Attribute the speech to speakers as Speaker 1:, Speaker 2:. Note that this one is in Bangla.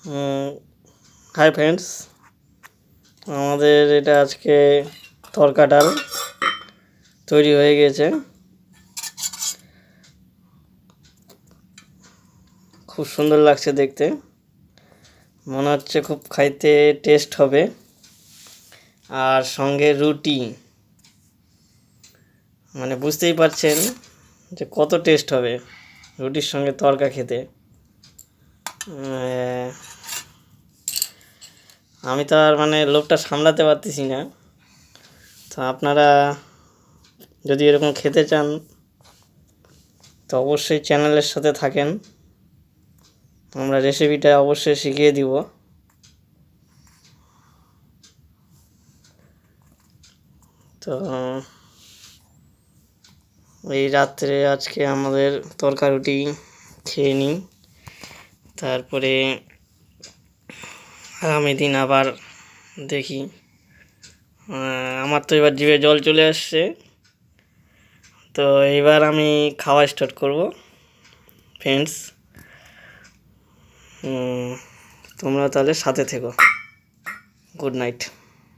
Speaker 1: হাই ফ্রেন্ডস, আমাদের এটা আজকে তরকা ডাল তৈরি হয়ে গেছে। খুব সুন্দর লাগছে দেখতে, মনে হচ্ছে খুব খাইতে টেস্ট হবে। আর সঙ্গে রুটি, মানে বুঝতেই পারছেন যে কত টেস্ট হবে রুটির সঙ্গে তরকা খেতে। আমি তো আর লোভটা সামলাতে পারতেছি না। তো আপনারা যদি এরকম খেতে চান তো অবশ্যই চ্যানেলের সাথে থাকেন, আমরা রেসিপিটা অবশ্যই শিখিয়ে দিব। তো এই রাত্রে আজকে আমাদের তরকা রুটি খেয়ে নিই, তারপরে আগামী দিন আবার দেখি। আমার তো এবার জিভে জল চলে আসছে, তো এইবার আমি খাওয়া স্টার্ট করব। ফ্রেন্ডস, তোমরা তাহলে সাথে থেকো। Good night.